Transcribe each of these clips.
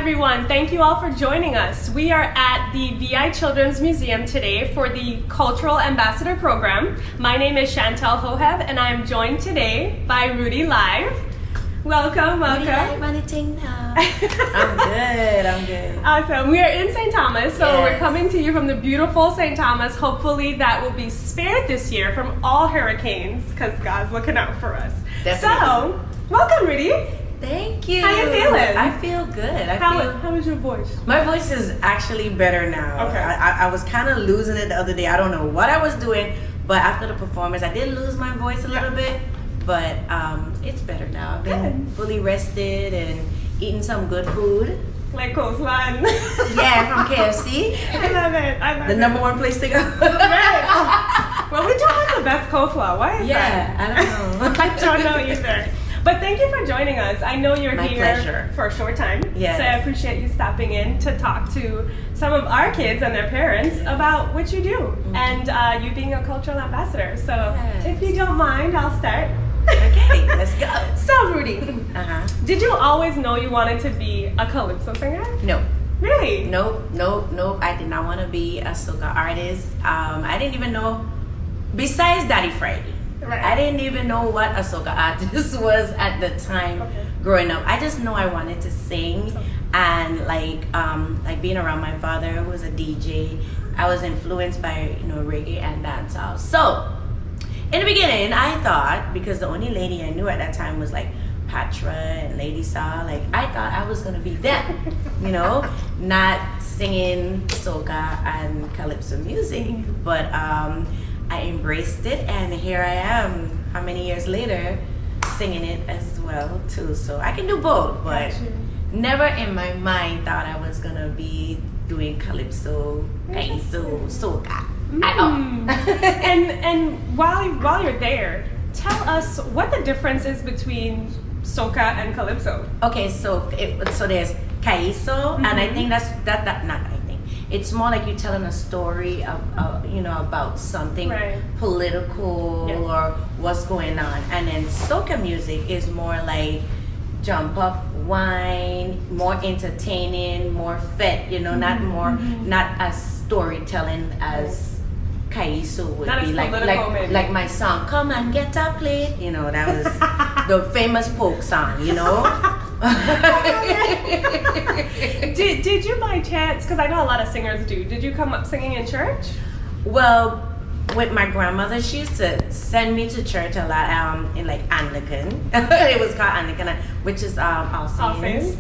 everyone. Thank you all for joining us. We are at the VI Children's Museum today for the Cultural Ambassador Program. My name is Chantel Hoheb, and I am joined today by RudyLive. Welcome. RudyLive, anything now? I'm good. Awesome. We are in St. Thomas, so yes. We're coming to you from the beautiful St. Thomas. Hopefully that will be spared this year from all hurricanes, because God's looking out for us. Definitely. So, welcome, Rudy. Thank you. How you feeling? I feel good. How is your voice? My voice is actually better now. Okay. I was kind of losing it the other day. I don't know what I was doing, but after the performance, I did lose my voice a little bit. But it's better now. I've been fully rested and eating some good food. Like coleslaw. Yeah, from KFC. I love it. The number one place to go. Right. Oh. Well, we don't have the best coleslaw. Why is that? I don't know. I don't know either. But thank you for joining us. I know you're My here pleasure. for a short time. Yes. So I appreciate you stopping in to talk to some of our kids and their parents about what you do and you being a cultural ambassador. So if you don't mind, I'll start. Okay, let's go. So Rudy, did you always know you wanted to be a calypso singer? No. Really? Nope. I did not want to be a soca artist. I didn't even know, besides Daddy Friday, I didn't even know what a soca artist was at the time growing up. I just know I wanted to sing and like being around my father who was a DJ. I was influenced by reggae and dancehall. So in the beginning, I thought, because the only lady I knew at that time was like Patra and Lady Saw, like I thought I was gonna be them, not singing soca and calypso music. But I embraced it, and here I am, how many years later, singing it as well too. So I can do both, but never in my mind thought I was gonna be doing calypso, soca. And while you're there, tell us what the difference is between soca and calypso. Okay, so there's calypso, and I think it's more like you're telling a story about something political or what's going on. And then soca music is more like jump up, wine, more entertaining, more fit, not as storytelling as calypso would be, like my song "Come and Get a Plate," that was the famous folk song, Did you by chance, because I know a lot of singers do, did you come up singing in church? Well, with my grandmother, she used to send me to church a lot in like Anglican. It was called Anglican, which is All Saints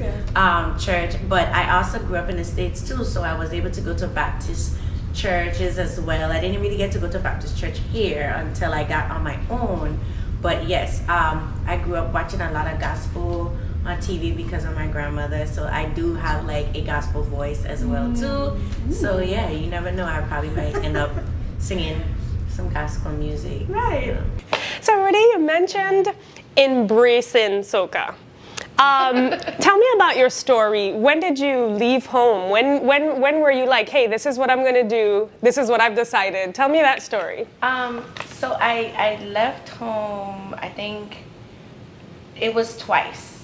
church. But I also grew up in the States too, so I was able to go to Baptist churches as well. I didn't really get to go to Baptist church here until I got on my own. But yes, I grew up watching a lot of gospel on TV because of my grandmother, so I do have like a gospel voice as well too. So yeah, you never know, I probably might end up singing some gospel music. Right. So Rudy, you mentioned embracing soca. Tell me about your story. When did you leave home? When were you like, hey, this is what I'm gonna do, this is what I've decided? Tell me that story. So I left home, I think it was twice.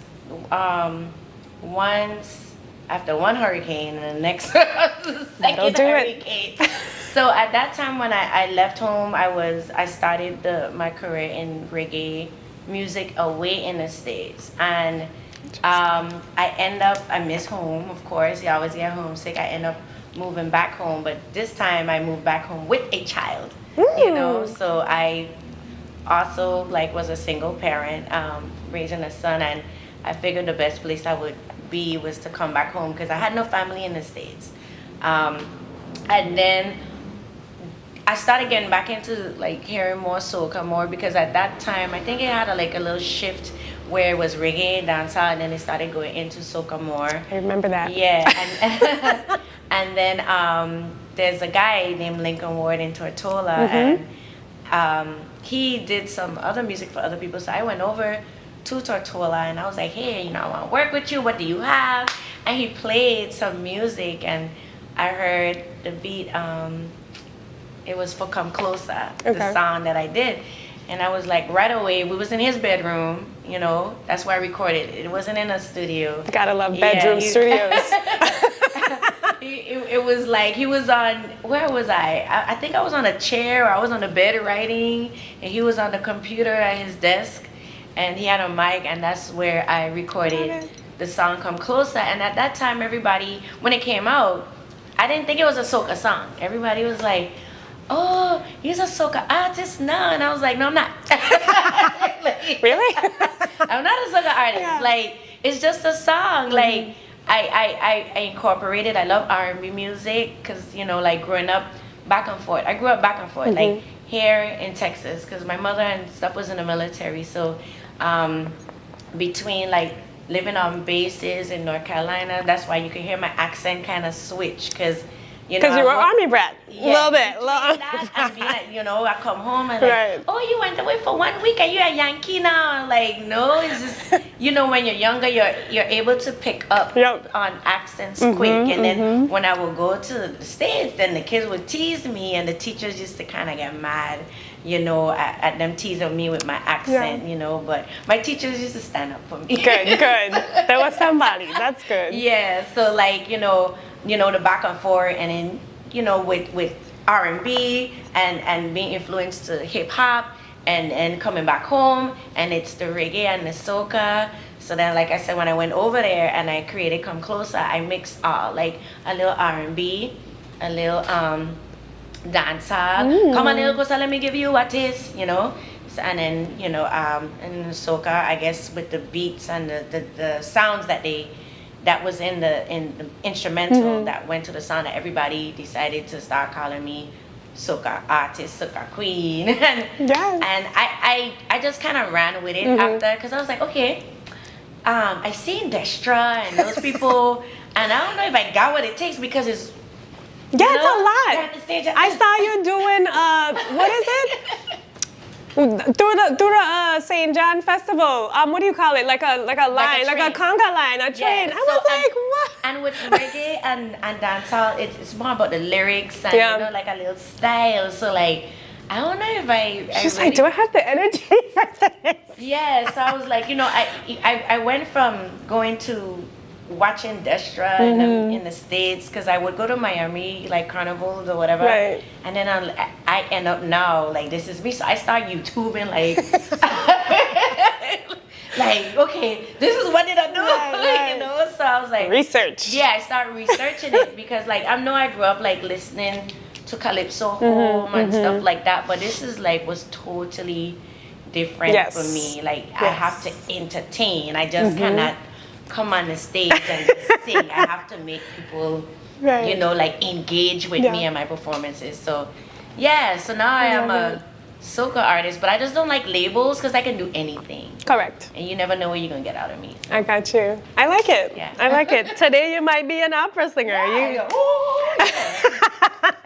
Once after one hurricane and the next second hurricane. So at that time when I left home, I started my career in reggae music away in the States, and I miss home, of course. You always get homesick. I end up moving back home, but this time I moved back home with a child. So I also was a single parent, raising a son, and I figured the best place I would be was to come back home because I had no family in the States. And then I started getting back into hearing more soca more, because at that time I think it had a little shift where it was reggae and dancehall, and then it started going into soca more. I remember that. Yeah, and then there's a guy named Lincoln Ward in Tortola, and he did some other music for other people. So I went over to Tortola and I was like, hey, I want to work with you. What do you have? And he played some music, and I heard the beat. It was for Come Closer, the song that I did. And I was like, right away, we was in his bedroom, you know, that's where I recorded. It wasn't in a studio. Gotta love bedroom studios. It was like he was on, where was I? I think I was on a chair, or I was on the bed writing, and he was on the computer at his desk, and he had a mic, and that's where I recorded the song Come Closer. And at that time, everybody, when it came out, I didn't think it was a soca song. Everybody was like, oh, he's a soca artist now. And I was like, no, I'm not. Like, really? I'm not a soca artist. Yeah. Like, it's just a song. Like, I incorporated, I love R&B music, because, you know, like growing up back and forth. I grew up back and forth, like here in Texas, because my mother and stuff was in the military. So between like living on bases in North Carolina, that's why you can hear my accent kind of switch, because you were Army brat, a little bit. And be like, you know, I come home and like, oh, you went away for 1 week and you're a Yankee now. I'm like, no, it's just, you know, when you're younger, you're able to pick up on accents quick. And then when I would go to the States, then the kids would tease me, and the teachers used to kind of get mad, you know, at them teasing me with my accent, you know. But my teachers used to stand up for me. Good. There was somebody. That's good. Yeah. So like, you know, the back and forth, and then, you know, with R&B and being influenced to hip hop, and coming back home, and it's the reggae and the soca. So then, like I said, when I went over there and I created Come Closer, I mixed all, like a little R&B, a little dancehall. Come a little closer, let me give you what is, you know. And then, you know, and soca, I guess, with the beats and the sounds that was in the instrumental that went to the sound, that everybody decided to start calling me soca artist, soca queen. And I just kind of ran with it after, because I was like, okay, I seen Destra and those people, and I don't know if I got what it takes, because it's it's a lot. I saw you doing what is it? Through the St. John Festival, what do you call it? Like a line, like a conga line, a train. I was like, what? And with reggae and dancehall, it's more about the lyrics and, you know, like a little style. So like, I don't know if She's like, do I have the energy for this? Yeah, so I was like, you know, I went from going to watching Destra in the States, because I would go to Miami, like carnivals or whatever, and then I end up now, like, this is me, so I start YouTubing, like, like, okay, this is what did I do, you know, so I was like, research. I start researching it, because like, I know I grew up like listening to Calypso home and stuff like that, but this is like, was totally different for me, like, I have to entertain, I just cannot come on the stage and sing. I have to make people, you know, like engage with me and my performances. So, so now I am a soca artist, but I just don't like labels, because I can do anything. Correct. And you never know what you're going to get out of me. I got you. I like it. Yeah. I like it. Today you might be an opera singer. I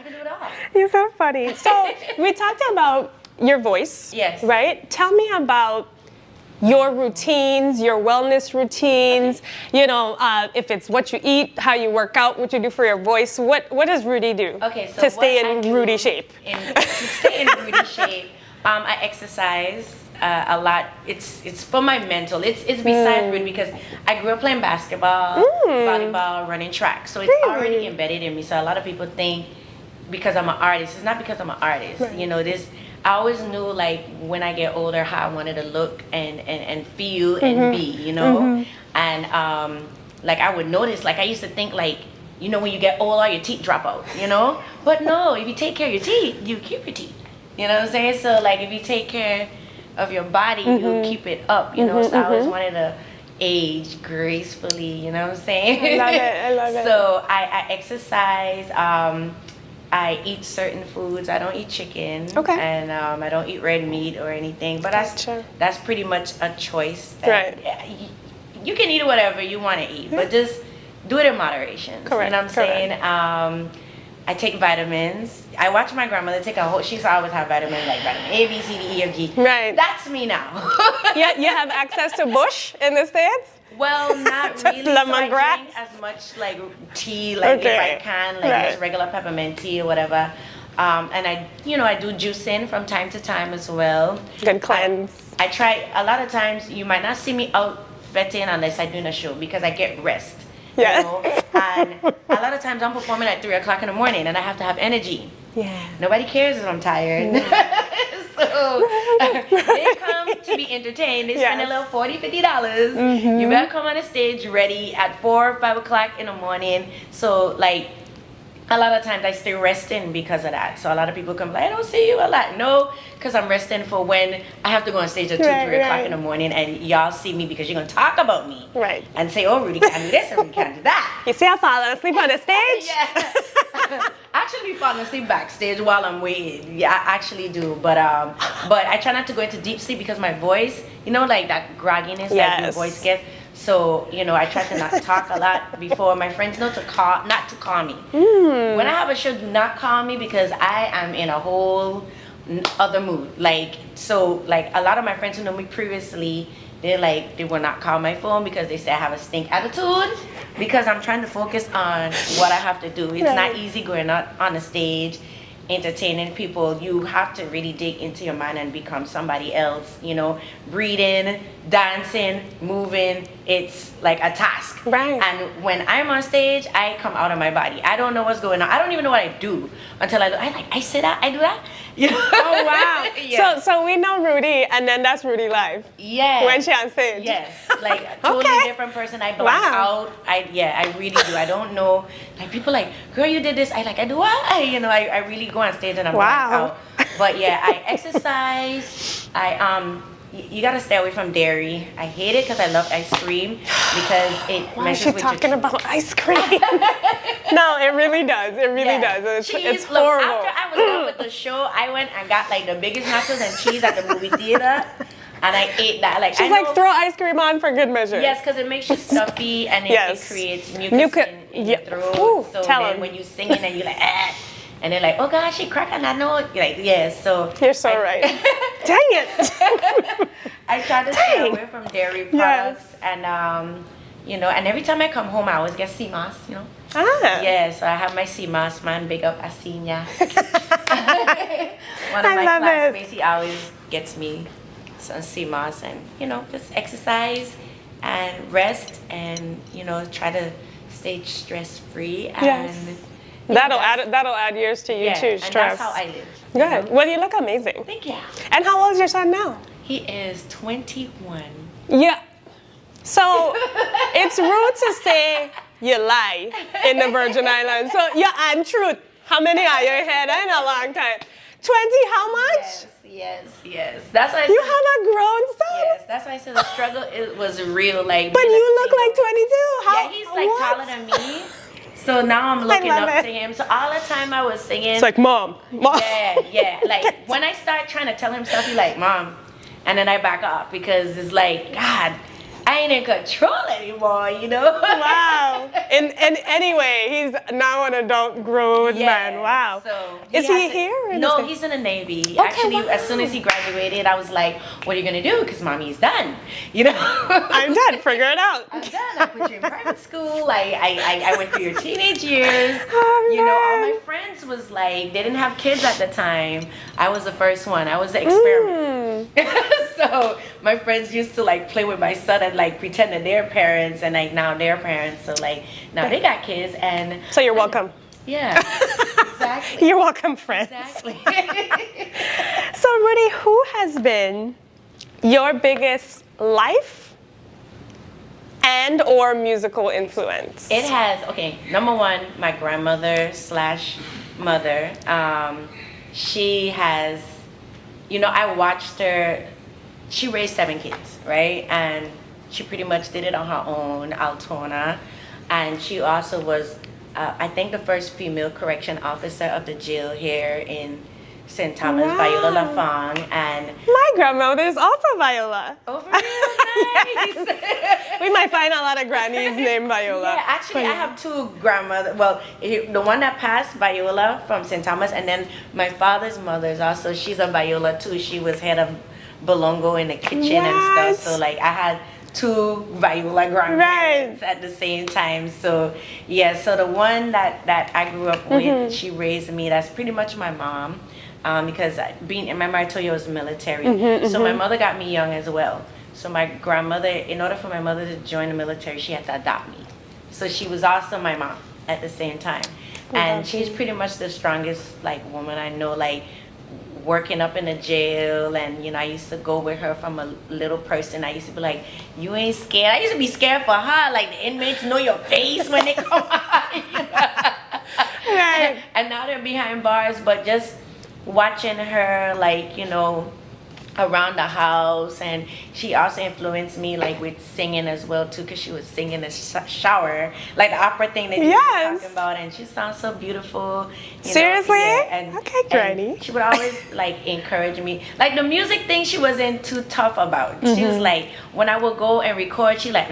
can do it all. You're so funny. So we talked about your voice. Yes. Right? Tell me about your routines, your wellness routines, you know, if it's what you eat, how you work out, what you do for your voice. What does Rudy do to stay in Rudy shape? To stay in Rudy shape, I exercise a lot. It's for my mental. It's besides Rudy, because I grew up playing basketball, volleyball, running track. So it's already embedded in me. So a lot of people think because I'm an artist. It's not because I'm an artist. You know, I always knew, like, when I get older, how I wanted to look and feel and be, you know? And, like, I would notice, like, I used to think, like, you know, when you get old, all your teeth drop out, you know? But no, if you take care of your teeth, you keep your teeth. You know what I'm saying? So, like, if you take care of your body, you keep it up, you know? So I always wanted to age gracefully, you know what I'm saying? I love it. So I exercise, I eat certain foods. I don't eat chicken, and I don't eat red meat or anything. But that's pretty much a choice. You can eat whatever you want to eat, but just do it in moderation. Correct. You know what I'm saying? I take vitamins. I watch my grandmother take a whole. She used to always have vitamins, like vitamin A, B, C, D, E, F, G. Right. That's me now. Yeah, you have access to bush in the States? Well, not really. So I drink as much like tea, like if I can, like just regular peppermint tea or whatever. And I do juicing from time to time as well. Good cleanse. I try, a lot of times you might not see me out vetting unless I'm doing a show because I get rest. Yeah. You know? And a lot of times I'm performing at 3 o'clock in the morning and I have to have energy. Yeah. Nobody cares if I'm tired. So they come to be entertained. They spend a little $40, $50. You better come on the stage ready at 4 or 5 o'clock in the morning. So like, a lot of times I stay resting because of that. So a lot of people come like, I don't see you a lot. No, because I'm resting for when I have to go on stage at 2, 3 o'clock in the morning and y'all see me because you're going to talk about me. Right. And say, oh, Rudy can't do this and Rudy can't do that. You see I falling asleep on the stage? Yeah. Actually be falling asleep backstage while I'm waiting. Yeah, I actually do. But I try not to go into deep sleep because my voice, like that grogginess that your voice gets. So, I try to not talk a lot before my friends know not to call me. When I have a show, do not call me because I am in a whole other mood. A lot of my friends who know me previously, they will not call my phone because they say I have a stink attitude because I'm trying to focus on what I have to do. It's not easy going out on the stage, entertaining people. You have to really dig into your mind and become somebody else, breathing, dancing, moving. It's like a task. Right. And when I'm on stage, I come out of my body. I don't know what's going on. I don't even know what I do until I say that, I do that. Oh wow. Yeah. So we know Rudy, and then that's RudyLive. Yeah. When she on stage. Yes. Like totally different person. I blank out. I really do. I don't know. Like people like, girl, you did this. I do what? I really go on stage and I'm blank out. But yeah, I exercise. You gotta stay away from dairy. I hate it because I love ice cream because it Why is she talking about ice cream? No, it really does. It really does. It's horrible. After I was done with the show, I went and got like the biggest nachos and cheese at the movie theater, and I ate that. She's like, throw ice cream on for good measure. Yes, because it makes you stuffy and it creates mucus in your throat. Ooh, so then when you sing it and you're like, and they're like, oh gosh, she cracked on that note. You're like, yes. So you're so right. Dang it. I try to stay away from dairy products, and and every time I come home, I always get sea moss. Yeah, so I have my sea moss, man. Big up Asinya. One of my classmates, he always gets me some sea moss, and just exercise and rest, and try to stay stress free. And that'll add years to you too. Stress. And that's how I live. Good. Well, you look amazing. Thank you. And how old is your son now? He is 21. Yeah. So it's rude to say you lie in the Virgin Islands. So you're untruth. How many are you had in a long time? 20, how much? Yes. That's why you have a grown son? Yes, that's why I said the struggle was real. Like, but you look like 22. Yeah, he's like taller than me. So now I'm looking up to him. So all the time I was singing. It's like, Mom. Yeah. Like when I start trying to tell him stuff, he's like, Mom. And then I back off because it's like, God, I ain't in control anymore, Wow. And anyway, he's now an adult grown man. Wow. So is he here? No, he's in the Navy. Okay, actually, as soon as he graduated, I was like, what are you going to do? Because Mommy's done. I'm done. Figure it out. I'm done. I put you in private school. I went through your teenage years. Oh, all my friends was like, they didn't have kids at the time. I was the first one. I was the experiment. So my friends used to like play with my son and like pretend that they're parents, and like now they're parents. So like now they got kids, and so you're welcome. Yeah, exactly. You're welcome, friends. Exactly. So Rudy, who has been your biggest life and or musical influence? It has, number one, my grandmother / mother. She has, I watched her. She raised 7 kids, right? And she pretty much did it on her own, Altona. And she also was, I think, the first female correction officer of the jail here in St. Thomas, Viola Lafang. And my grandmother is also Viola. Oh, for real? Nice. We might find a lot of grannies named Viola. Yeah, actually, I have 2 grandmothers. Well, the one that passed, Viola from St. Thomas, and then my father's mother is also, she's a Viola too. She was head of Bolongo in the kitchen and stuff. So like I had two viola grandparents at the same time. So yeah, so the one that I grew up with, she raised me. That's pretty much my mom, because remember I told you I was military. So my mother got me young as well. So my grandmother, in order for my mother to join the military, she had to adopt me. So she was also my mom at the same time. And she's pretty much the strongest like woman I know, like working up in the jail. And I used to go with her from a little person. I used to be like, you ain't scared. I used to be scared for her, like the inmates know your face when they come out. Right. And now they're behind bars, but just watching her, like, around the house. And she also influenced me like with singing as well too, because she was singing in the shower, like the opera thing that you were talking about. And she sounds so beautiful. Seriously? And, okay, Granny. And she would always like encourage me. Like the music thing, she wasn't too tough about. She was like, when I would go and record, she like,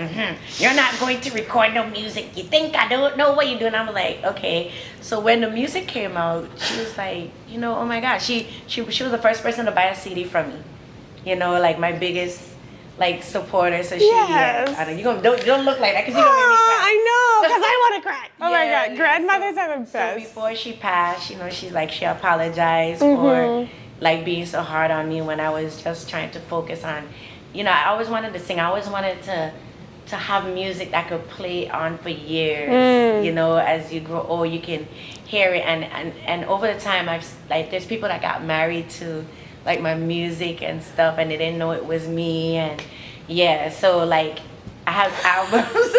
you're not going to record no music. You think I don't know what you're doing? I'm like, okay. So when the music came out, she was like, oh my gosh, she was the first person to buy a CD from me. Like my biggest like supporter. So she, I don't, don't look like that because you're gonna make me cry. I know, because I want to cry. Oh my God, grandmothers are the best. So before she passed, she's like, she apologized for like being so hard on me when I was just trying to focus on, I always wanted to sing. I always wanted to have music that could play on for years. As you grow old, you can hear it, and over the time, there's people that got married to like my music and stuff, and they didn't know it was me. And so like I have albums.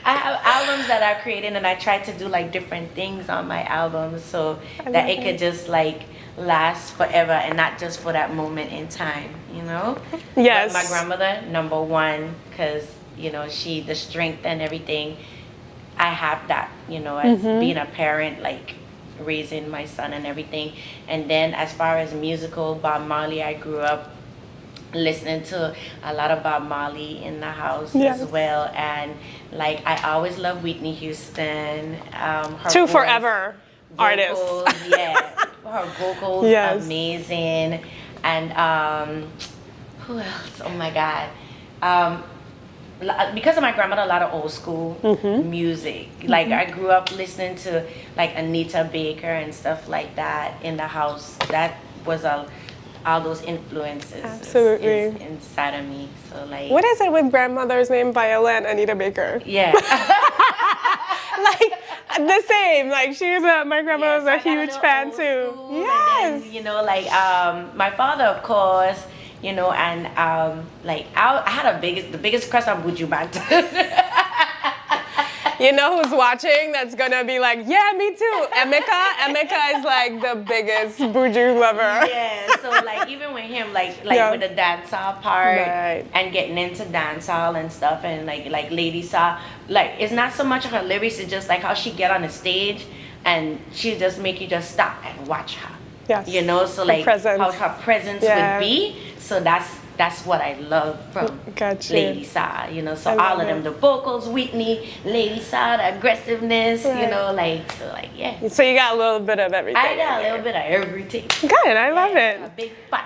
I have albums that I created, and I try to do like different things on my albums so that it could just like last forever and not just for that moment in time. Yes. But my grandmother, number one, because she, the strength and everything, I have that, as being a parent, like raising my son and everything. And then as far as musical, Bob Marley, I grew up listening to a lot of Bob Marley in the house as well. And like I always loved Whitney Houston. Her Two voice, forever vocals, artists. Her vocals amazing. And who else? Oh my God. Because of my grandmother, a lot of old school music. Like I grew up listening to like Anita Baker and stuff like that in the house. That was all those influences is inside of me. So like, what is it with grandmothers named Viola and Anita Baker? Yeah. Like the same. Like my grandma was a huge fan too. Yes. And then, like my father, of course. And like I had the biggest crush on Buju Banton. You know who's watching that's gonna be like, yeah, me too. Emeka is like the biggest Buju lover. Yeah, so like even with him, like with the dancehall part and getting into dancehall and stuff, and like Lady Saw, like it's not so much of her lyrics, it's just like how she get on the stage and she just make you just stop and watch her. Yes. So like how her presence would be. So that's what I love from Lady Saw, so all of them, the vocals, Whitney, Lady Saw, the aggressiveness, so yeah. So you got a little bit of everything. I got a little bit of everything. Good, I love it. A big pot.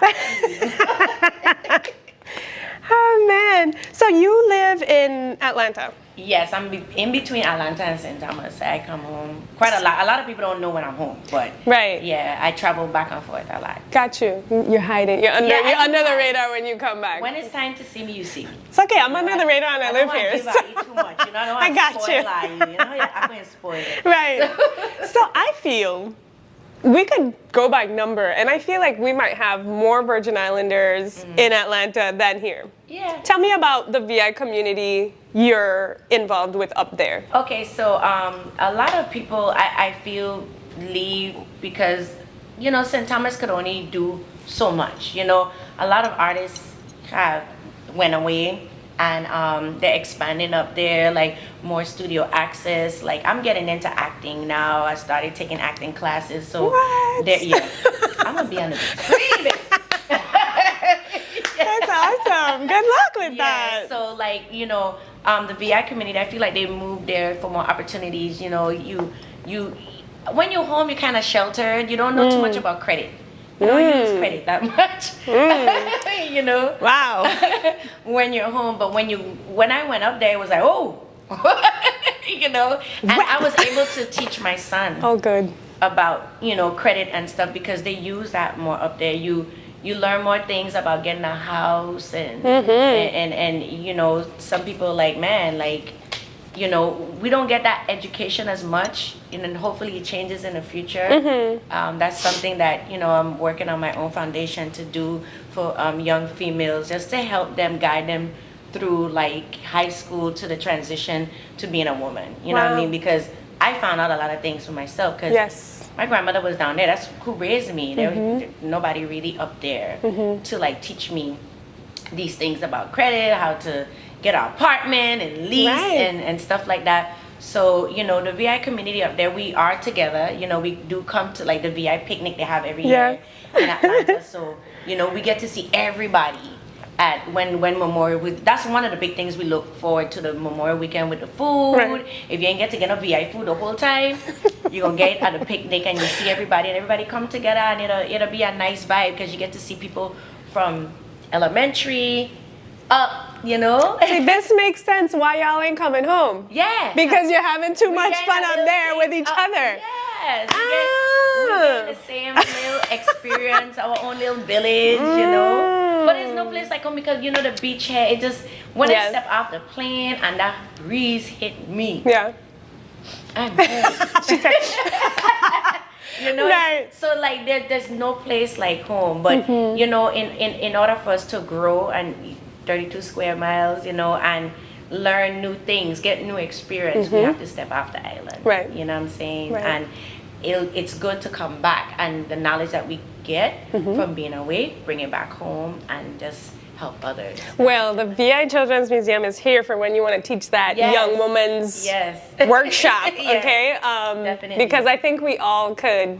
Oh man, so you live in Atlanta? Yes, I'm in between Atlanta and St. Thomas. I come home quite a lot. A lot of people don't know when I'm home, but yeah, I travel back and forth a lot. Got you. You're hiding. You're under the radar when you come back. When it's time to see me, you see me. It's okay. I'm under the radar and I live here. I don't want to give out too much. I don't want to spoil you. I'm going to spoil it. Right. So I feel we could go by number, and I feel like we might have more Virgin Islanders in Atlanta than here. Yeah. Tell me about the VI community you're involved with up there. Okay, so a lot of people I feel leave because St. Thomas could only do so much. A lot of artists have went away, and they're expanding up there, like more studio access. Like I'm getting into acting now. I started taking acting classes, so I'm gonna be on the screen. That's awesome. Good luck with that. So like the VI community, I feel like they moved there for more opportunities. You when you're home, you're kind of sheltered. You don't know too much about credit. You don't use credit that much. You know. Wow. When you're home, but when I went up there, it was like, oh, you know. And I was able to teach my son. Oh, good. About, you know, credit and stuff, because they use that more up there. You learn more things about getting a house and you know, some people like, man, like, you know, we don't get that education as much, and hopefully it changes in the future. That's something that, you know, I'm working on my own foundation to do for young females, just to help them, guide them through like high school to the transition to being a woman. You know what I mean? Because I found out a lot of things for myself, because my grandmother was down there. That's who raised me. There was nobody really up there to like teach me these things about credit, how to get an apartment and lease and stuff like that. So, you know, the VI community up there, we are together. You know, we do come to like the VI picnic they have every year in Atlanta. So, you know, we get to see everybody at when Memorial Week. That's one of the big things we look forward to, the Memorial Weekend with the food. If you ain't get to get no VI food the whole time, you're gonna get at a picnic and you see everybody, and everybody come together, and it'll be a nice vibe, because you get to see people from elementary up, you know. See, this makes sense why y'all ain't coming home. Yeah. Because you're having too much fun up there with each other. Yes. We get the same little experience, our own little village, you know. But there's no place like home, because, you know, the beach here, it just, when I step off the plane and that breeze hit me. Yeah. I'm good. She said, you know, so like there's no place like home. But you know, in order for us to grow and 32 square miles, you know, and learn new things, get new experience, we have to step off the island. Right. You know what I'm saying? Right. And it's good to come back, and the knowledge that we get from being away, bring it back home and just help others. Well, the VI Children's Museum is here for when you want to teach that young woman's workshop, okay? Definitely. Because I think we all could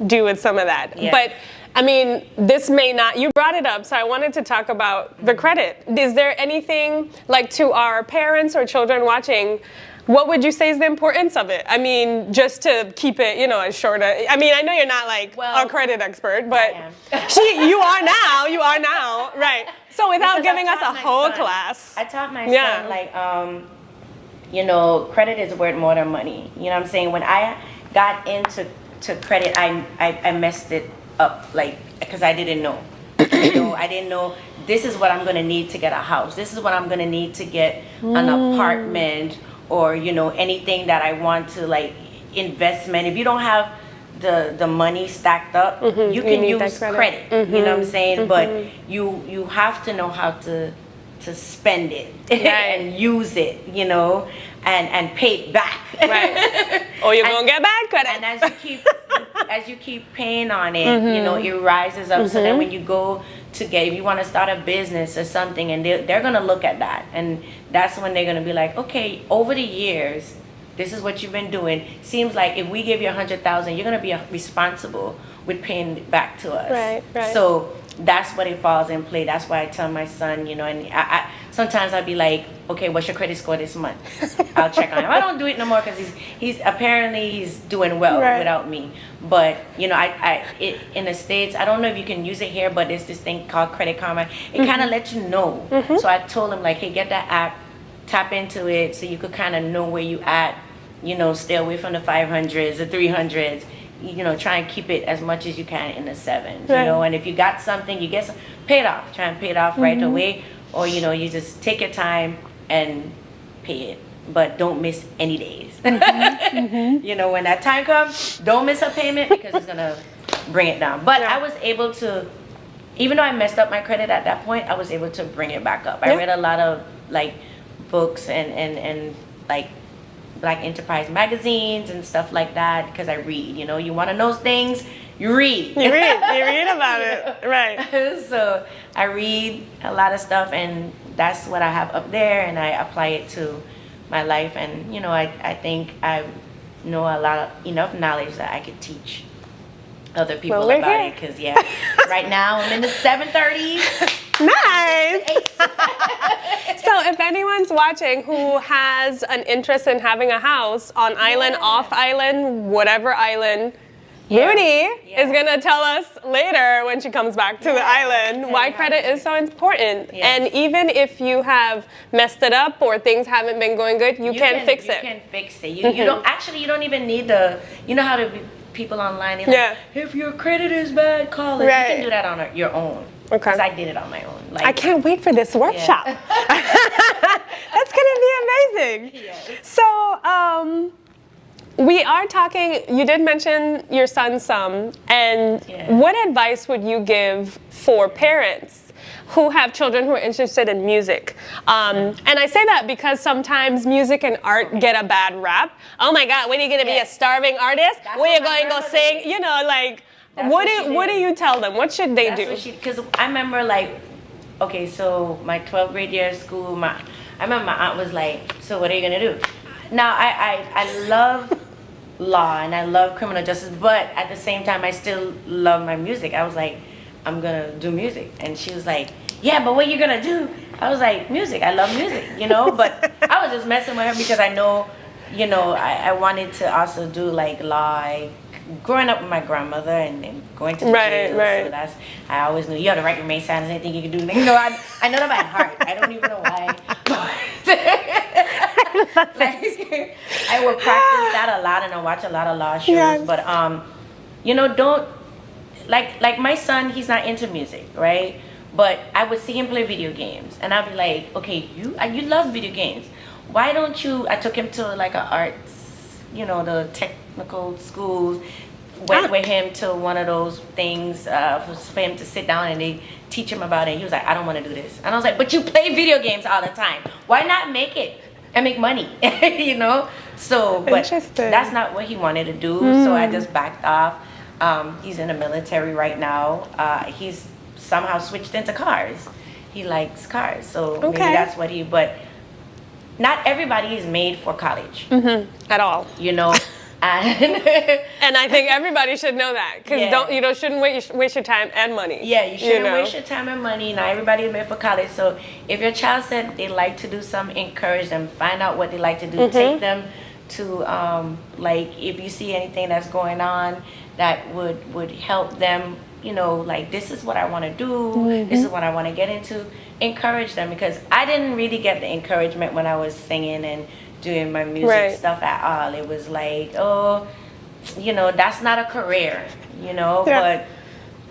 do with some of that. But I mean, this may not, you brought it up, so I wanted to talk about the credit. Is there anything, like, to our parents or children watching, what would you say is the importance of it? I mean, just to keep it, you know, as short as, I mean, I know you're not like a credit expert, but you are now, right. So without giving us a whole class. I taught my son, like, you know, credit is worth more than money. You know what I'm saying? When I got into credit, I messed it up, like, because I didn't know. You know, I didn't know this is what I'm going to need to get a house. This is what I'm going to need to get an apartment, or, you know, anything that I want to, like, investment. If you don't have the money stacked up, you can use credit. You know what I'm saying? But you have to know how to spend it and use it, you know, and pay it back. Right. Or you're gonna get bad credit. And as you keep paying on it, you know, it rises up. So then when you go to get, if you want to start a business or something, and they're gonna look at that, and that's when they're gonna be like, okay, over the years, this is what you've been doing. Seems like if we give you $100,000, you're gonna be responsible with paying it back to us. Right. So that's what it falls in play. That's why I tell my son, you know, and I sometimes I'll be like, okay, what's your credit score this month? I'll check on him. I don't do it no more, because he's apparently doing well without me. But, you know, in the States, I don't know if you can use it here, but there's this thing called Credit Karma. It kind of lets you know. So I told him, like, hey, get that app, tap into it, so you could kind of know where you at, you know, stay away from the 500s, the 300s. You know, try and keep it as much as you can in the 7s, you know. And if you got something, you get pay it off. Try and pay it off right away, or, you know, you just take your time and pay it, but don't miss any days. You know, when that time comes, don't miss a payment, because it's gonna bring it down. But I was able to, even though I messed up my credit at that point, I was able to bring it back up. I read a lot of, like, books and like Black Enterprise magazines and stuff like that, because I read. You know, you want to know things, you read. You read about it, right? So I read a lot of stuff, and that's what I have up there, and I apply it to my life. And, you know, I think I know enough knowledge that I could teach other people about it, because right now I'm in the 730s. Nice. So if anyone's watching who has an interest in having a house on island, off island, whatever island, Rudy is gonna tell us later when she comes back to the island why credit is so important. And even if you have messed it up or things haven't been going good, you can fix it. You can fix it. You don't actually. You don't even need the. You know how to people online. Like, if your credit is bad, call it. You can do that on your own. Okay. Because I did it on my own. Like, I can't wait for this workshop. That's gonna be amazing. Yes. So. We are talking, you did mention your son some, and what advice would you give for parents who have children who are interested in music? And I say that because sometimes music and art get a bad rap. Oh my God, when are you going to be a starving artist? Where are you going to go sing? You know, like, what do you tell them? What should they do? Because I remember, like, okay, so my 12th grade year of school, I remember my aunt was like, so what are you going to do? Now, I love law and I love criminal justice, but at the same time I still love my music. I was like, I'm gonna do music. And she was like, yeah, but what you gonna do? I was like, music. I love music, you know. But I was just messing with her because I know, you know, I wanted to also do like law. Growing up with my grandmother and going to the jail, so that's, I always knew you have to write your main signs, anything you can do. You know, I know that by heart. I don't even know why. Like, I would practice that a lot and I watch a lot of law shows. But you know, don't like my son. He's not into music, right? But I would see him play video games, and I'd be like, okay, you love video games. Why don't you? I took him to like an arts, you know, the technical schools. Went with him to one of those things for him to sit down and they teach him about it. He was like, I don't want to do this. And I was like, but you play video games all the time. Why not make it and make money? You know? So, but that's not what he wanted to do. So I just backed off. He's in the military right now. He's somehow switched into cars. He likes cars. So maybe that's what but not everybody is made for college. At all. You know? And I think everybody should know that, because you shouldn't waste your time and money. Yeah, you shouldn't waste your time and money. Not everybody is made for college. So if your child said they like to do something, encourage them. Find out what they like to do. Take them to like, if you see anything that's going on that would help them. You know, like, this is what I want to do. This is what I want to get into. Encourage them, because I didn't really get the encouragement when I was singing and doing my music stuff at all. It was like, oh, you know, that's not a career, you know, but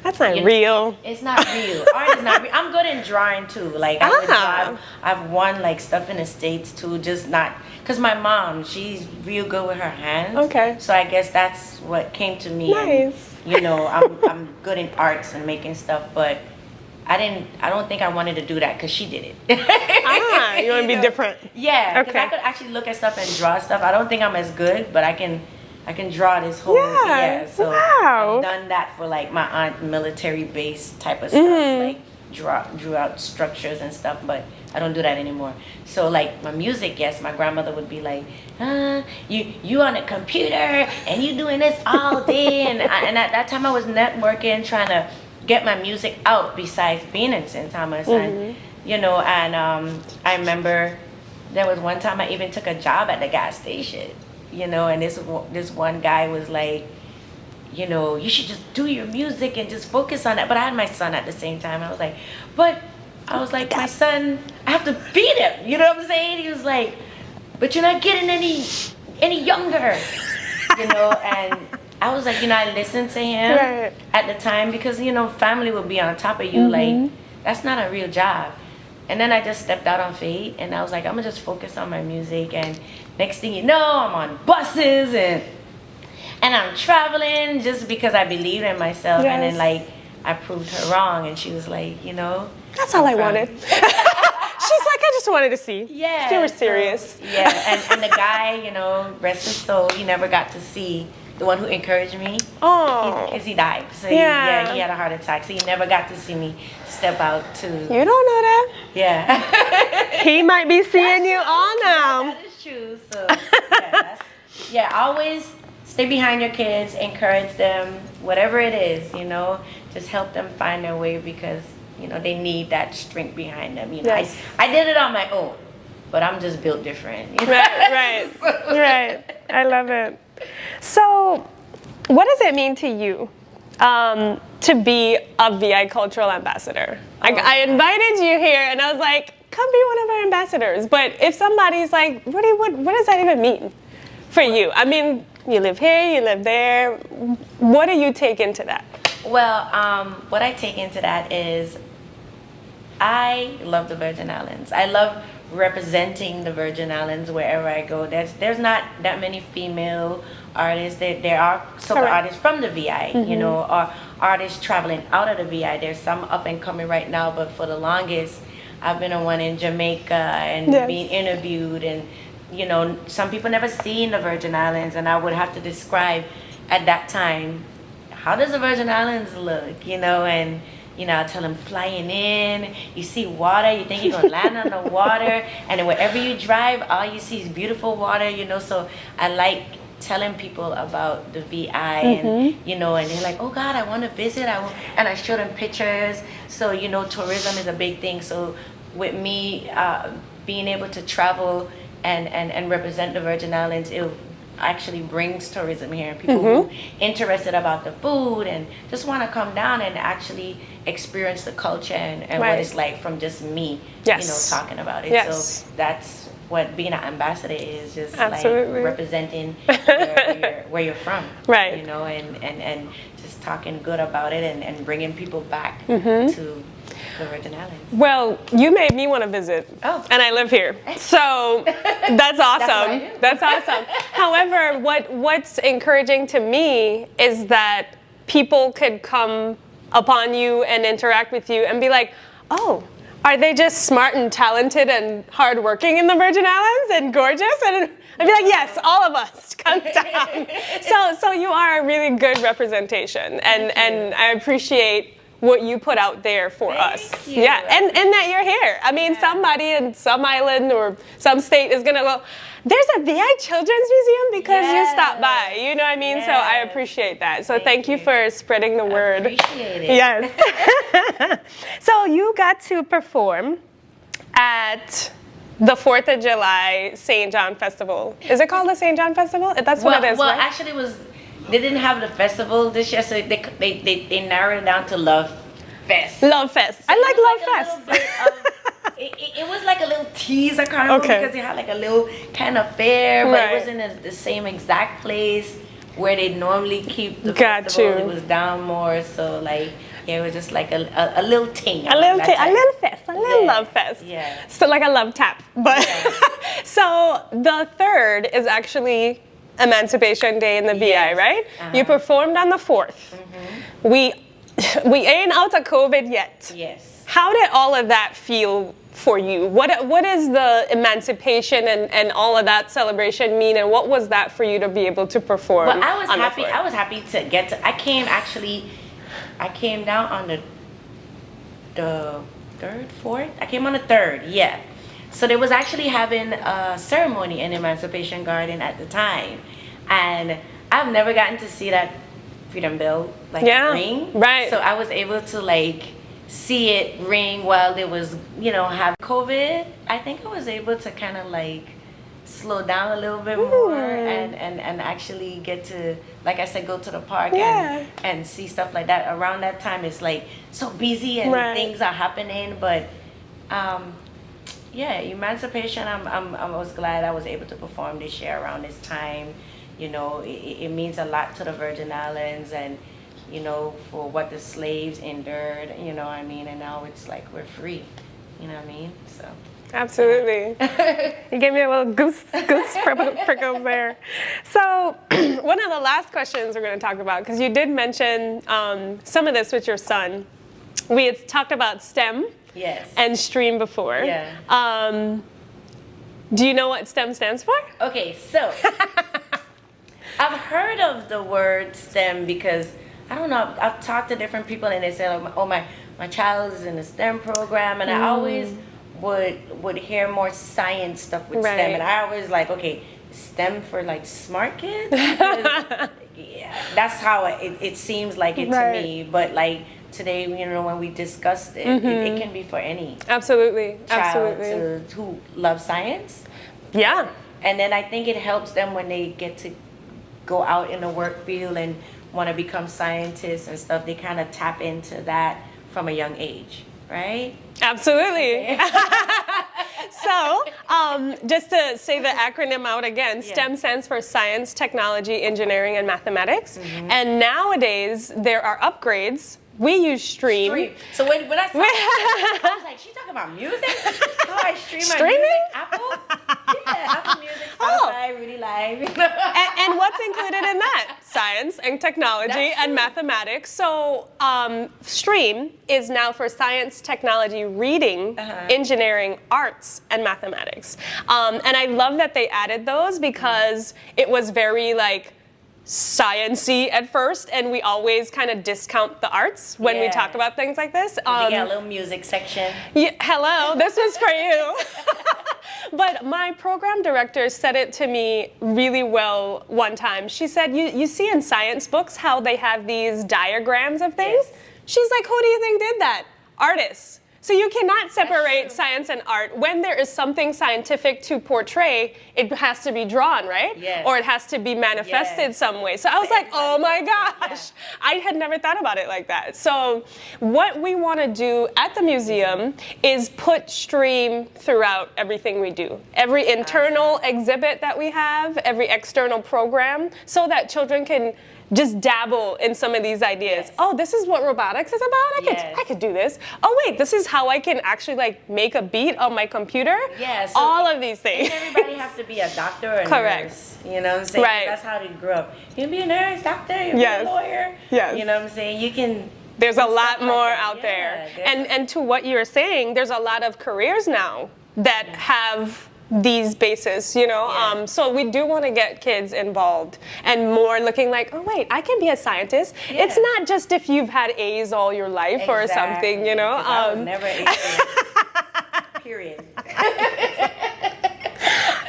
that's not real. It's not real. Art is not real. I'm good in drawing too. Like, I would draw. I've won like stuff in the States too, just not because my mom, she's real good with her hands. Okay. So I guess that's what came to me. Nice. And, you know, I'm good in arts and making stuff, but I don't think I wanted to do that because she did it. You want to be different. Yeah, because I could actually look at stuff and draw stuff. I don't think I'm as good, but I can draw this whole, so I've done that for like my aunt, military base type of stuff, like drew out structures and stuff, but I don't do that anymore. So like my music, yes, my grandmother would be like, you on a computer and you doing this all day, and at that time I was networking, trying to get my music out besides being in St. Thomas. And you know, and I remember there was one time I even took a job at the gas station, you know, and this one guy was like, you know, you should just do your music and just focus on that. But I had my son at the same time. I was like, my son, I have to feed him, you know what I'm saying? He was like, but you're not getting any younger, you know. And I was like, you know, I listened to him at the time because, you know, family would be on top of you. Like, that's not a real job. And then I just stepped out on faith, and I was like, I'm gonna just focus on my music. And next thing you know, I'm on buses and I'm traveling just because I believed in myself. And then like, I proved her wrong, and she was like, you know, that's all I wanted. She's like, I just wanted to see. Yeah. You were serious. So, yeah, and the guy, you know, rest his soul, he never got to see the one who encouraged me. Oh. Because he died. So he had a heart attack. So he never got to see me step out to. You don't know that. Yeah. He might be seeing you all now. That is true. So always stay behind your kids, encourage them, whatever it is, you know, just help them find their way, because, you know, they need that strength behind them. You know, I did it on my own, but I'm just built different. You know? Right. I love it. So, what does it mean to you to be a VI cultural ambassador? I invited you here and I was like, come be one of our ambassadors. But if somebody's like, Rudy, what does that even mean for you? I mean, you live here, you live there. What do you take into that? Well, what I take into that is I love the Virgin Islands. I love representing the Virgin Islands wherever I go. There's not that many female artists. There are soca artists from the VI, you know, or artists traveling out of the VI. There's some up and coming right now, but for the longest, I've been on one in Jamaica and being interviewed, and you know, some people never seen the Virgin Islands, and I would have to describe at that time, how does the Virgin Islands look, you know, and you know, I tell them flying in, you see water, you think you're gonna land on the water, and then wherever you drive, all you see is beautiful water, you know. So I like telling people about the VI, and you know, and they're like, oh God, I want to visit. And I show them pictures. So you know, tourism is a big thing. So with me being able to travel and represent the Virgin Islands, it actually brings tourism here, and people who interested about the food and just want to come down and actually experience the culture and what it's like from just me, you know, talking about it. So that's what being an ambassador is, just like representing where you're from, you know, and just talking good about it and bringing people back to the Virgin Islands. Well, you made me want to visit, and I live here, so that's awesome. That's awesome. However, what's encouraging to me is that people could come upon you and interact with you and be like, oh, are they just smart and talented and hardworking in the Virgin Islands and gorgeous? And I'd be like, yes, all of us, come down. So you are a really good representation, and I appreciate what you put out there for us. You. Yeah, and that you're here. I mean, somebody in some island or some state is gonna go, there's a VI Children's Museum because you stopped by. You know what I mean? So I appreciate that. So thank you for spreading the word. Appreciate it. Yes. So you got to perform at the 4th of July St. John Festival. Is it called the St. John Festival? That's what it is, well, right? actually, they didn't have the festival this year, so they narrowed it down to Love Fest. Love Fest. So I like Love Fest. It was like a little teaser carnival because they had like a little kind of fair, but it wasn't in the same exact place where they normally keep the festival. It was down more, so like it was just like a little thing. A little fest, a little love fest. Yeah. So like a love tap. But so the 3rd is actually Emancipation Day in the VI, right? You performed on the 4th. We ain't out of COVID yet. Yes. How did all of that feel for you? What is the emancipation and all of that celebration mean, and what was that for you to be able to perform? Well, I was happy. I was happy to get to. I came down on the 3rd, 4th. I came on the 3rd. Yeah. So they was actually having a ceremony in Emancipation Garden at the time, and I've never gotten to see that Freedom Bell ring. Right. So I was able to like see it ring while there was, you know, have COVID. I think I was able to kind of like slow down a little bit more and actually get to, like I said, go to the park and see stuff like that. Around that time, it's like so busy and things are happening, but yeah, Emancipation, I was glad I was able to perform this year around this time. You know, it means a lot to the Virgin Islands, and you know, for what the slaves endured, you know what I mean, and now it's like we're free, you know what I mean, so. Absolutely. You gave me a little goose prickles there. So one of the last questions we're going to talk about, because you did mention some of this with your son. We had talked about STEM and STREAM before. Yeah. Do you know what STEM stands for? Okay, so I've heard of the word STEM because, I don't know, I've talked to different people and they say, oh, my child is in the STEM program, and I always would hear more science stuff with STEM, and I always like, okay, STEM for like smart kids? Because, yeah, that's how it seems like it to me, but like today, you know, when we discussed it, it can be for any child who loves science. Yeah. And then I think it helps them when they get to go out in the work field and want to become scientists and stuff, they kind of tap into that from a young age, right? Absolutely. So, just to say the acronym out again, STEM stands for Science, Technology, Engineering, and Mathematics. And nowadays, there are upgrades. We use Stream. So when I saw that, I was like, she talking about music? How I stream my Streaming? music? Apple? Yeah, Apple Music, Spotify, RudyLive. And what's included in that? Science and technology and mathematics. So Stream is now for science, technology, reading, engineering, arts, and mathematics. And I love that they added those because it was very like science-y at first, and we always kind of discount the arts when we talk about things like this. They got a little music section. Yeah, hello, this was for you. But my program director said it to me really well one time. She said, you see in science books how they have these diagrams of things? Yes. She's like, who do you think did that? Artists. So you cannot separate science and art. When there is something scientific to portray, it has to be drawn, right? Yes. Or it has to be manifested some way. So I was like, oh my gosh. I had never thought about it like that. So what we want to do at the museum is put Stream throughout everything we do. Every internal exhibit that we have, every external program, so that children can just dabble in some of these ideas. Yes. Oh, this is what robotics is about? I could do this. Oh wait, this is how I can actually like make a beat on my computer? Yeah, so all of these things. Everybody has to be a doctor or a nurse. You know what I'm saying? Right. That's how they grew up. You can be a nurse, doctor, you can be a lawyer. Yes. You know what I'm saying? You can. There's a lot more like out there. Yeah, And to what you're saying, there's a lot of careers now that have these bases, you know. So we do want to get kids involved and more looking like, oh wait, I can be a scientist. Yeah. It's not just if you've had A's all your life or something, you know. I was never A's. Period.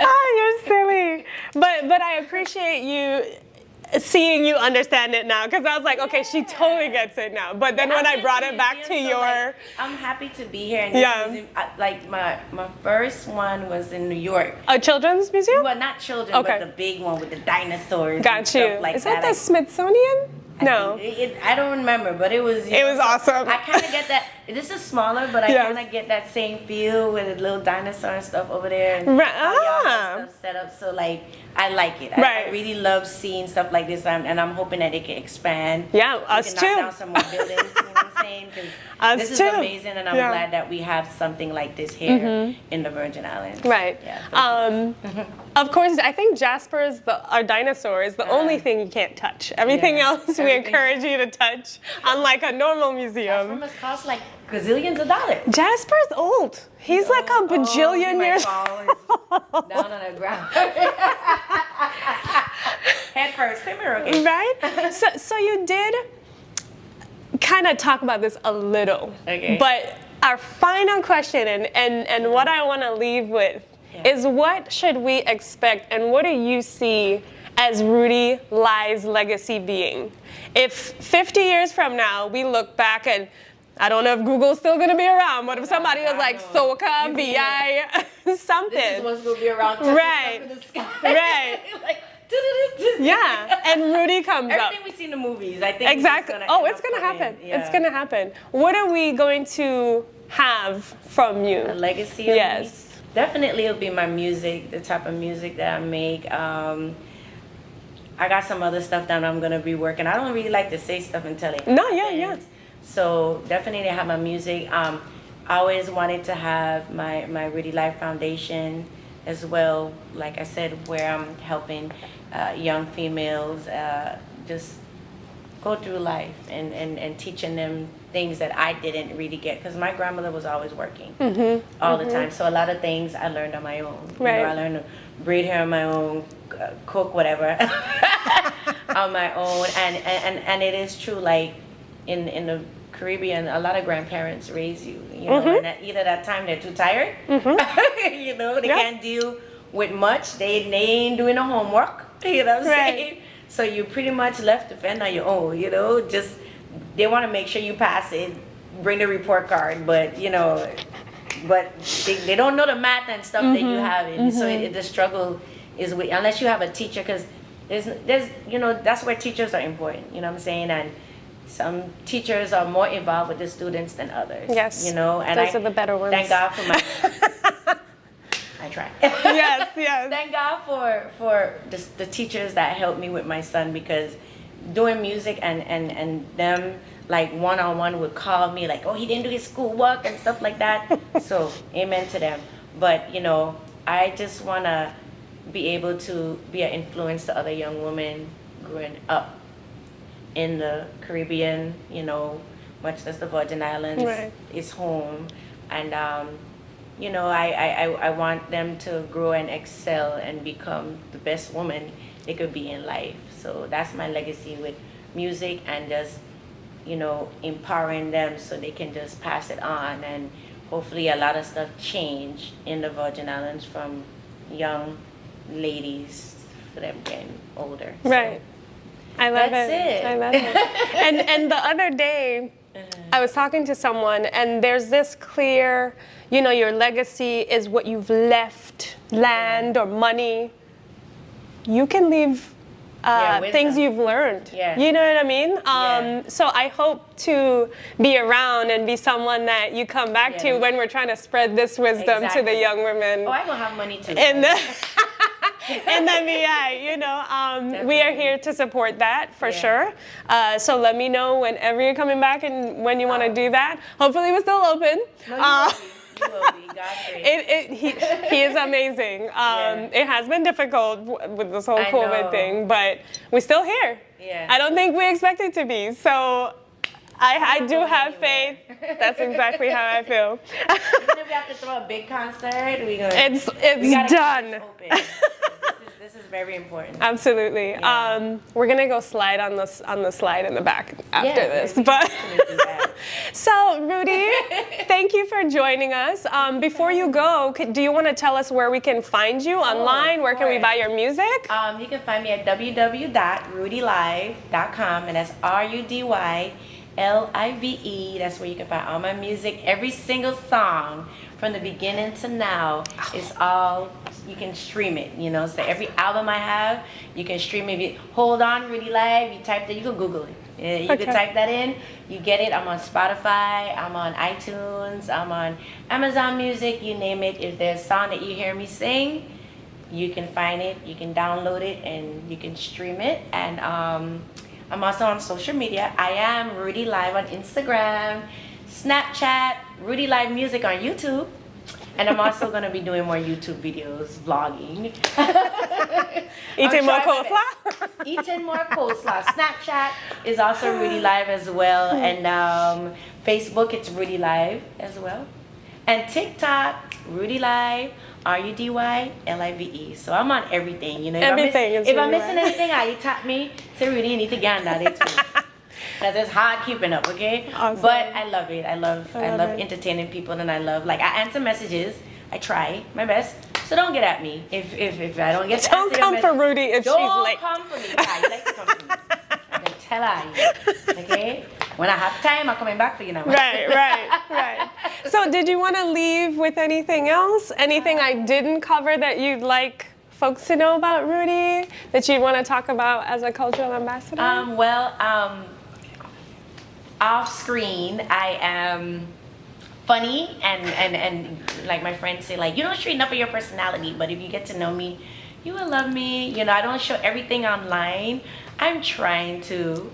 Oh, you're silly. But I appreciate you seeing you understand it now, because I was like, okay, she totally gets it now. But then when I brought it back to your... Like, I'm happy to be here. And this museum, like my first one was in New York. A children's museum? Well, not children, but the big one with the dinosaurs. Got and you. Stuff like Is that the Smithsonian? No. I don't remember, but it was... It was awesome. I kind of get that... This is smaller, but I kind of get that same feel with the little dinosaur and stuff over there. And how y'all have stuff set up. So, like, I like it. I really love seeing stuff like this, and I'm hoping that it can expand. Yeah, us too. Knock down some more buildings, you know what I'm saying? Because this is amazing, and I'm glad that we have something like this here in the Virgin Islands. Right. Yeah, of course, I think Jasper's, our dinosaur, is the only thing you can't touch. Everything else we encourage you to touch, unlike a normal museum. Jasper must cost like gazillions of dollars. Jasper's old. He's like a bajillion years old. Down on the ground. Head first. Come here, okay? Right? So you did kind of talk about this a little. Okay. But our final question and what I want to leave with is, what should we expect and what do you see as RudyLive's legacy being? If 50 years from now we look back and I don't know if Google's still going to be around, but if somebody was like SOCA, BI, something. This is what's going to be around. Right. In the sky. Right. Like, yeah, and Rudy comes up. Everything we see in the movies, I think. Exactly. It's going to happen. Yeah. It's going to happen. What are we going to have from you? A legacy of me? Definitely it'll be my music, the type of music that I make. I got some other stuff that I'm going to be working. I don't really like to say stuff until it happens. So definitely have my music. I always wanted to have my RudyLive Foundation as well. Like I said, where I'm helping young females just go through life and teaching them things that I didn't really get, because my grandmother was always working all the time. So a lot of things I learned on my own. Right. You know, I learned to braid hair on my own, cook whatever on my own. And it is true, like in the Caribbean, a lot of grandparents raise you. You know, and either that time they're too tired, you know, they can't deal with much. They ain't doing the homework. You know what I'm saying? So you pretty much left to fend on your own. You know, just they want to make sure you pass it, bring the report card, but you know, but they don't know the math and stuff that you have. And so the struggle is with, unless you have a teacher, because there's that's where teachers are important. You know what I'm saying? And some teachers are more involved with the students than others. Yes. And those are the better ones. Thank God for my. I try. Yes, yes. Thank God for the teachers that helped me with my son, because doing music and them like one-on-one would call me like, oh, he didn't do his schoolwork and stuff like that. So amen to them. But I just want to be able to be an influence to other young women growing up in the Caribbean, much as the Virgin Islands is home. And I want them to grow and excel and become the best woman they could be in life. So that's my legacy with music, and just empowering them so they can just pass it on, and hopefully a lot of stuff change in the Virgin Islands from young ladies to them getting older. Right. I love That's it. I love it. And the other day, I was talking to someone, and there's this clear, your legacy is what you've left, land or money. You can leave things you've learned. Yeah. You know what I mean? So I hope to be around and be someone that you come back to when we're trying to spread this wisdom to the young women. Oh, I gonna have money too. In the VI, we are here to support that for sure. So let me know whenever you're coming back and when you want to do that. Hopefully we're still open. No, you will be. God's grace. He is amazing. It has been difficult with this whole COVID thing, but we're still here. Yeah. I don't think we expect it to be. So I do have faith. That's exactly how I feel. Even if we have to throw a big concert, it's done. This is very important. Absolutely. Yeah. We're gonna go slide on the slide in the back after this. But so Rudy, thank you for joining us. Before you go, do you want to tell us where we can find you online? Where can we buy your music? You can find me at www.RudyLive.com, and that's RudyLive. That's where you can find all my music. Every single song from the beginning to now is all, you can stream it, so every album I have, you can stream it. If you hold on, Rudy Live, you type that, you can Google it. You can type that in, you get it. I'm on Spotify, I'm on iTunes, I'm on Amazon Music, you name it. If there's a song that you hear me sing, you can find it, you can download it, and you can stream it. And I'm also on social media. I am Rudy Live on Instagram, Snapchat, Rudy Live Music on YouTube. And I'm also going to be doing more YouTube videos, vlogging. Eating more coleslaw? Eating more coleslaw. Snapchat is also Rudy Live as well. And Facebook, it's Rudy Live as well. And TikTok, Rudy Live, RudyLive. So I'm on everything. Everything if I'm missing anything, you tap me. Say, Rudy, you need to get on that. Because it's hard keeping up, okay? Awesome. But I love it. I love entertaining people, and I love, I answer messages. I try my best. So don't get at me if I don't get to Don't come for Rudy if she's late. Don't come for me. Yeah, you like to come for me. And then tell her, okay? When I have time, I'm coming back for you now. Right. So did you want to leave with anything else? Anything I didn't cover that you'd like folks to know about Rudy, that you'd want to talk about as a cultural ambassador? Off screen, I am funny and like my friends say, you don't show enough of your personality, but if you get to know me, you will love me. I don't show everything online. I'm trying to,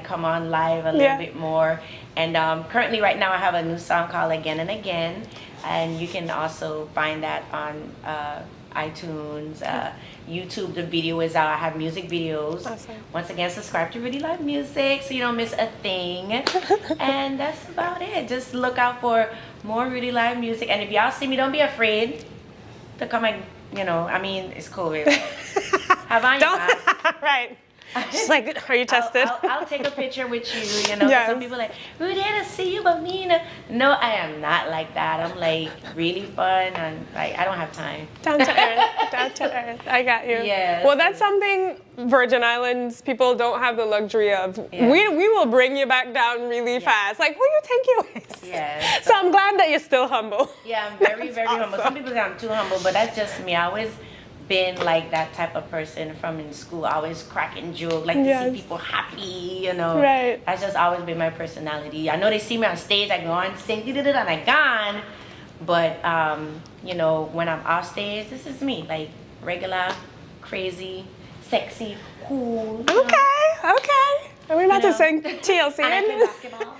come on live a little bit more. And currently right now I have a new song called Again and Again, and you can also find that on iTunes, YouTube. The video is out. I have music videos. Awesome. Once again, subscribe to Rudy Live Music so you don't miss a thing. And that's about it. Just look out for more Rudy Live Music. And if y'all see me, don't be afraid to come and, it's COVID. Have on your mask. Right. She's like, are you tested? I'll take a picture with you, Yes. Some people are like, Rudy, I see you, but me, no, I am not like that. I'm really fun, and I don't have time. Down to earth. I got you. Yes. Well, that's something Virgin Islands people don't have the luxury of. Yeah. We will bring you back down really fast. Like, who you think you is? Yes. So I'm glad that you're still humble. Yeah, I'm very, very humble. Some people say I'm too humble, but that's just me. I always been like that type of person from in school, always cracking joke, like to see people happy, you know. Right. That's just always been my personality. I know they see me on stage, I go on, sing, and I gone. But, you know, when I'm off stage, this is me, like regular, crazy, sexy, cool. Okay. Are we about to sing TLC? And I play basketball.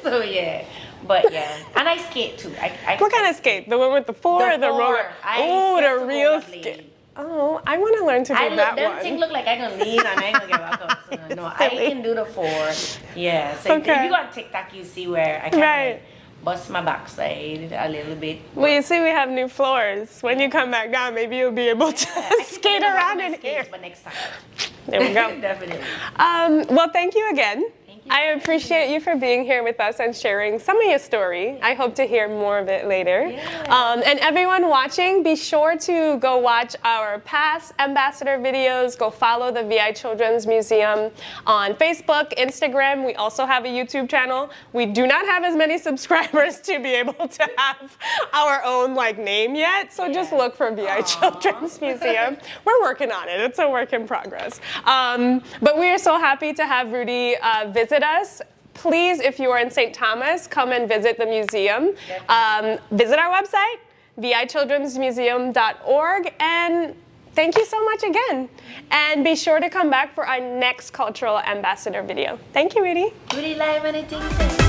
So yeah, but yeah, and I skate too. What kind of skate? The one with the four or the roller? Oh, the real skate. Oh, I want to learn to do that one. Them look like I can lean and I ain't gonna get back up. So no, I can do the 4. Yeah. So if you go on TikTok, you see where I kind of bust my backside a little bit. Well, you see, we have new floors. When you come back down, maybe you'll be able to skate around in here. But next time. There we go. Definitely. Well, thank you again. I appreciate you for being here with us and sharing some of your story. I hope to hear more of it later. And everyone watching, be sure to go watch our past ambassador videos. Go follow the VI Children's Museum on Facebook, Instagram. We also have a YouTube channel. We do not have as many subscribers to be able to have our own name yet. So just look for VI Children's Museum. We're working on it. It's a work in progress. But we are so happy to have Rudy visit us. Please, if you are in St. Thomas, come and visit the museum. Visit our website, vichildrensmuseum.org, and thank you so much again. And be sure to come back for our next cultural ambassador video. Thank you, Rudy. RudyLive, anything.